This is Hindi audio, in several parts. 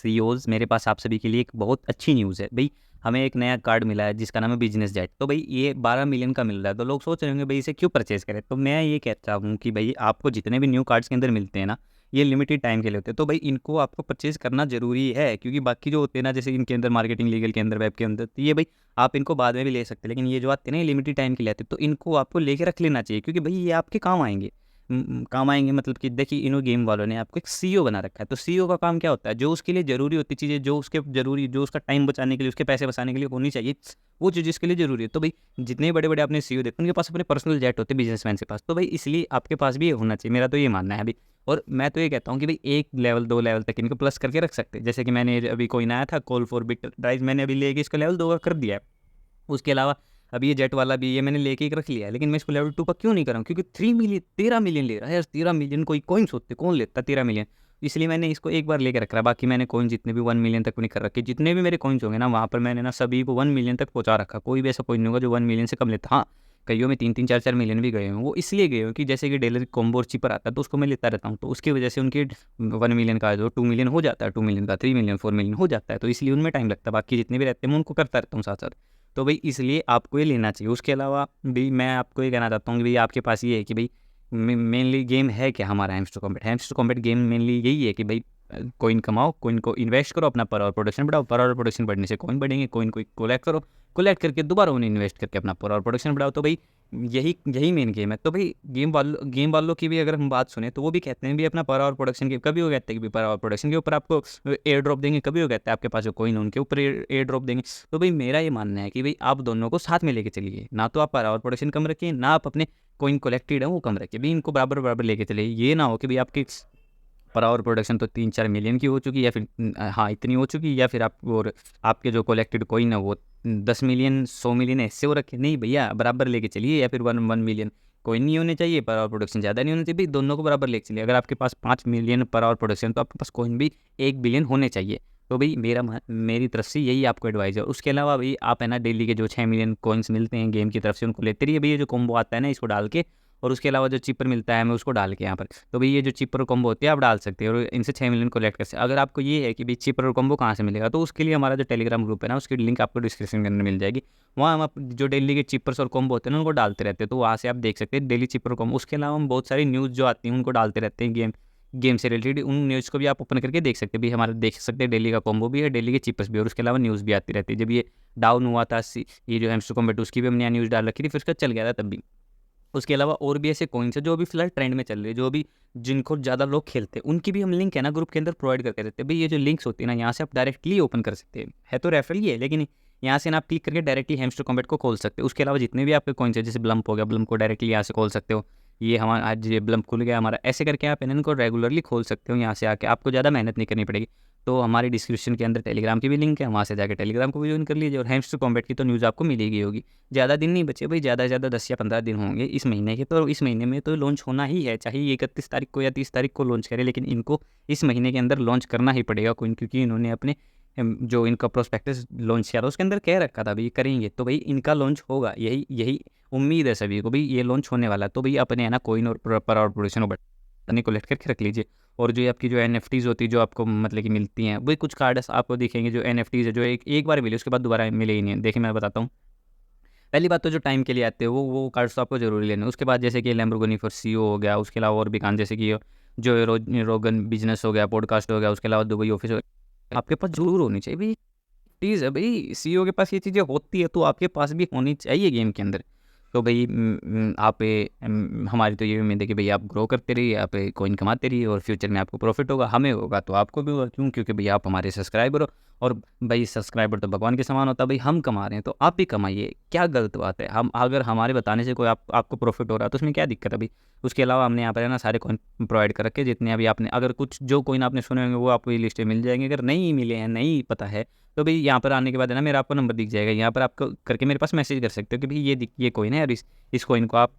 सीईओज़, मेरे पास आप सभी के लिए एक बहुत अच्छी न्यूज़ है। भई हमें एक नया कार्ड मिला है जिसका नाम है बिज़नेस जेट। तो भई ये 12 मिलियन का मिल रहा है, तो लोग सोच रहे होंगे भई इसे क्यों परचेज़ करें? तो मैं ये कहता हूँ कि भई आपको जितने भी न्यू कार्ड्स के अंदर मिलते हैं ना, ये लिमिटेड टाइम के लिए होते हैं। तो भई इनको आपको परचेज़ करना ज़रूरी है, क्योंकि बाकी जो होते हैं ना, जैसे इनके अंदर मार्केटिंग, लीगल के अंदर, वेब के अंदर, तो ये भई आप इनको बाद में भी ले सकते हैं। लेकिन ये जो आते हैं ना, ये लिमिटेड टाइम के लिए आते हैं, तो इनको आपको लेके रख लेना चाहिए, क्योंकि भई ये आपके काम आएँगे। काम आएँगे मतलब कि देखिए, इन्हों गेम वालों ने आपको एक सीईओ बना रखा है। तो सीईओ का काम क्या होता है? जो उसके लिए ज़रूरी होती चीज़ें, जो उसका टाइम बचाने के लिए, उसके पैसे बचाने के लिए होनी चाहिए, वो चीज़ इसके लिए ज़रूरी है। तो भई जितने बड़े-बड़े आपने सीईओ देखे, उनके पास अपने पर्सनल जेट होते हैं बिज़नेसमैन के पास। तो भई इसलिए आपके पास भी ये होना चाहिए। मेरा तो ये मानना है अभी। और मैं तो ये कहता हूँ कि भई 1 लेवल, 2 लेवल तक इनको प्लस करके रख सकते हैं। जैसे कि मैंने अभी कॉइन आया था कॉल फॉर बिटराइज़, मैंने अभी लेके इसको लेवल 2 का कर दिया है। उसके अलावा अभी ये जेट वाला भी, ये मैंने लेके एक रख लिया है, लेकिन मैं इसको लेवल 2 का क्यों नहीं कर रहा हूँ? क्योंकि 3 मिलियन 13 मिलियन ले रहा है यार, 13 मिलियन कोई कॉइन्स होते, कौन लेता है 13 मिलियन? इसलिए मैंने इसको एक बार लेके रख रहा है। बाकी मैंने कॉइन जितने भी 1 मिलियन तक नहीं कर रखे। जितने भी मेरे कॉइन्स होंगे ना, वहाँ पर मैंने ना सभी को 1 मिलियन तक पहुँचा रखा। कोई भी ऐसा कॉइन नहीं होगा जो 1 मिलियन से कम लेता। हाँ, कइयों में 3-3 4-4 मिलियन भी गए हों। वो इसलिए गए हों कि जैसे कि डेलर कॉम्बो और चिपर आता है, तो उसको मैं लेता रहता हूँ। तो उसकी वजह से उनके 1 मिलियन का जो 2 मिलियन हो जाता है, 2 मिलियन का 3 मिलियन, 4 मिलियन हो जाता है। तो इसलिए उनमें टाइम लगता है। बाकी जितने भी रहते हैं मैं उनको करता रहता हूँ साथ-साथ। तो भई इसलिए आपको ये लेना चाहिए। उसके अलावा भी मैं आपको ये कहना चाहता हूँ कि भई आपके पास ये है कि भई मेनली गेम है क्या हमारा hamster combat? Hamster combat game mainly यही है कि भई कॉइन कमाओ, कॉइन को इन्वेस्ट करो, अपना पर आवर प्रोडक्शन बढ़ाओ, पर आवर प्रोडक्शन बढ़ने से कॉइन बढ़ेंगे, कॉइन को कलेक्ट करो, कलेक्ट करके दोबारा उन्हें इन्वेस्ट करके अपना पर आवर प्रोडक्शन बढ़ाओ। तो भई यही यही मेन गेम है। तो भई गेम वालों की भी अगर हम बात सुने, तो वो भी कहते हैं भई अपना पर आवर प्रोडक्शन के, कभी वो कहते हैं कि पर आवर प्रोडक्शन के ऊपर आपको एयर ड्रॉप देंगे, कभी वो कहते हैं आपके पास जो कॉइन है उनके ऊपर एयर ड्रॉप देंगे। तो भई मेरा ये मानना है कि भई आप दोनों को साथ में लेके चलिए। ना तो आप पर आवर प्रोडक्शन कम रखिए, ना आप अपने कॉइन कलेक्टेड है वो कम रखिए। भई इनको बराबर-बराबर लेके चलिए। ये ना हो कि भई आपकी पर आवर प्रोडक्शन तो 3-4 मिलियन की हो चुकी है, या फिर हाँ, इतनी हो चुकी है, या फिर आप और आपके जो कलेक्टेड कॉइन है वो 10 मिलियन, 100 मिलियन ऐसे हो रखे। नहीं भैया, बराबर लेके चलिए, या फिर 1 मिलियन कॉइन नहीं होने चाहिए, पर आवर प्रोडक्शन ज़्यादा नहीं होना चाहिए। भई दोनों को बराबर लेके चलिए। अगर आपके पास 5 मिलियन पर आवर प्रोडक्शन, तो आपके पास कॉइन भी 1 बिलियन होने चाहिए। तो भई मेरी तरफ से यही आपको एडवाइस है। उसके अलावा भई आप है ना, डेली के जो 6 मिलियन कॉइन्स मिलते हैं गेम की तरफ से, उनको लेते रहिए। भई ये जो कॉम्बो आता है ना, इसको डाल के, और उसके अलावा जो चिपर मिलता है हमें, उसको डाल के यहाँ पर। तो भई ये जो चिपर और कॉम्बो होती है आप डाल सकते हैं, और इनसे 6 मिलियन कलेक्ट कर सकते हैं। अगर आपको ये है कि भई चिपर और कॉम्बो कहाँ से मिलेगा, तो उसके लिए हमारा जो टेलीग्राम ग्रुप है ना, उसकी लिंक आपको डिस्क्रिप्शन के अंदर मिल जाएगी। वहाँ हम जो डेली के चिपर्स और कॉम्बो होते हैं ना, उनको डालते रहते हैं, तो वहाँ से आप देख सकते हैं डेली चिपर और कॉम्बो। उसके अलावा हम बहुत सारी न्यूज़ जो आती हैं उनको डालते रहते हैं, गेम से रिलेटेड। उन न्यूज़ को भी आप ओपन करके देख सकते हैं। भई हमारा देख सकते हैं, डेली का कॉम्बो भी है, डेली के चिपर्स भी, और उसके अलावा न्यूज़ भी आती रहती है। जब ये डाउन हुआ था, ये जो हैमस्टर कॉम्बैट, उसकी भी हमने यहाँ न्यूज़ डाल रखी थी, फिर उसका चल गया था तब भी। उसके अलावा और भी ऐसे कॉइन्स हैं जो अभी फिलहाल ट्रेंड में चल रही है, जो अभी जिनको ज़्यादा लोग खेलते हैं, उनकी भी हम लिंक है ना ग्रुप के अंदर प्रोवाइड करके देते हैं। भई ये जो लिंक्स होती है ना, यहाँ से आप डायरेक्टली ओपन कर सकते हैं। है तो रेफरल ही है, लेकिन यहाँ से ना आप क्लिक करके डायरेक्टली हैमस्टर कॉम्बैट को खोल सकते हो। उसके अलावा जितने भी आपके कॉइन्स हैं, जैसे ब्लम्प हो गया, ब्लम्प को डायरेक्टली यहाँ से खोल सकते हो। ये हमारा आज ये ब्लम्प खुल गया हमारा, ऐसे करके आप इनको रेगुलरली खोल सकते हो यहाँ से आके, आपको ज़्यादा मेहनत नहीं करनी पड़ेगी। तो हमारी डिस्क्रिप्शन के अंदर टेलीग्राम की भी लिंक है, वहाँ से जाके टेलीग्राम को भी ज्वाइन कर लीजिए, और हैमस्टर कॉम्बैट की तो न्यूज़ आपको मिल ही गई होगी। ज़्यादा दिन नहीं बचे भाई, ज़्यादा से ज़्यादा 10 या 15 दिन होंगे इस महीने के, तो इस महीने में तो लॉन्च होना ही है, चाहे ये 31 तारीख को या 30 तारीख को लॉन्च करें, लेकिन इनको इस महीने के अंदर लॉन्च करना ही पड़ेगा कोइन, क्योंकि इन्होंने अपने जो इनका प्रोस्पेक्टस लॉन्च किया था उसके अंदर कह रखा था भाई करेंगे, तो भाई इनका लॉन्च होगा, यही यही उम्मीद है सभी को, भाई ये लॉन्च होने वाला है। तो भाई अपने है ना कोइन और पर आवर प्रोडक्शन को कलेक्ट करके रख लीजिए। और जो ये आपकी जो एनएफटीज़ होती है, जो आपको मतलब कि मिलती हैं, वही कुछ कार्ड्स आपको दिखेंगे जो एनएफटीज़ है, जो एक बार मिले उसके बाद दोबारा मिले ही नहीं है। देखिए मैं बताता हूँ। पहली बात तो जो टाइम के लिए आते हैं वो कार्ड्स तो आपको ज़रूरी लेने हैं। उसके बाद जैसे कि लैम्बोर्गिनी फॉर सीईओ हो गया, उसके अलावा और भी काम जैसे कि जो रोगन बिज़नेस हो गया, पॉडकास्ट हो गया, उसके अलावा दुबई ऑफिस हो गया, आपके पास ज़रूर होनी चाहिए भाई। प्लीज़ है भाई, सीईओ के पास ये चीज़ें होती है, तो आपके पास भी होनी चाहिए गेम के अंदर। तो भई आप हमारी तो ये उम्मीद है कि भई आप ग्रो करते रहिए, आप कॉइन कमाते रहिए, और फ्यूचर में आपको प्रॉफिट होगा, हमें होगा तो आपको भी होगा। क्यों? क्योंकि भई आप हमारे सब्सक्राइबर हो, और भई सब्सक्राइबर तो भगवान के समान होता है। भई हम कमा रहे हैं तो आप भी कमाइए, क्या गलत बात है? हम अगर हमारे बताने से कोई आपको प्रॉफिट हो रहा है तो उसमें क्या दिक्कत है भई? उसके अलावा हमने यहाँ पर है ना सारे कॉइन प्रोवाइड कर रखे हैं, जितने अभी आपने, अगर कुछ जो कॉइन आपने सुने होंगे वो आपको ये लिस्ट में मिल जाएँगे। अगर नहीं मिले हैं, नहीं पता है, तो भई यहाँ पर आने के बाद है ना मेरा आपको नंबर दिख जाएगा। यहाँ पर आपको करके मेरे पास मैसेज कर सकते हो कि भई ये कॉइन है, और इस कॉइन को आप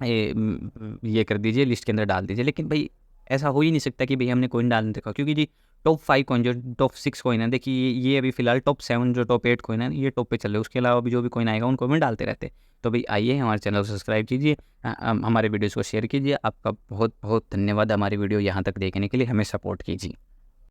ये कर दीजिए, लिस्ट के अंदर डाल दीजिए। लेकिन भई ऐसा हो ही नहीं सकता कि भई हमने कॉइन डाल नहीं रखा, क्योंकि जी टॉप 5 कॉइन, जो टॉप 6 कॉइन है, देखिए ये अभी फिलहाल टॉप 7 जो टॉप 8 कॉइन है, ये टॉप पे चल रहे हैं। उसके अलावा भी जो भी कॉइन आएगा उनको हम डालते रहते हैं। तो भई आइए हमारे चैनल को सब्सक्राइब कीजिए, हमारे वीडियोज़ को शेयर कीजिए। आपका बहुत-बहुत धन्यवाद हमारी वीडियो यहाँ तक देखने के लिए, हमें सपोर्ट कीजिए।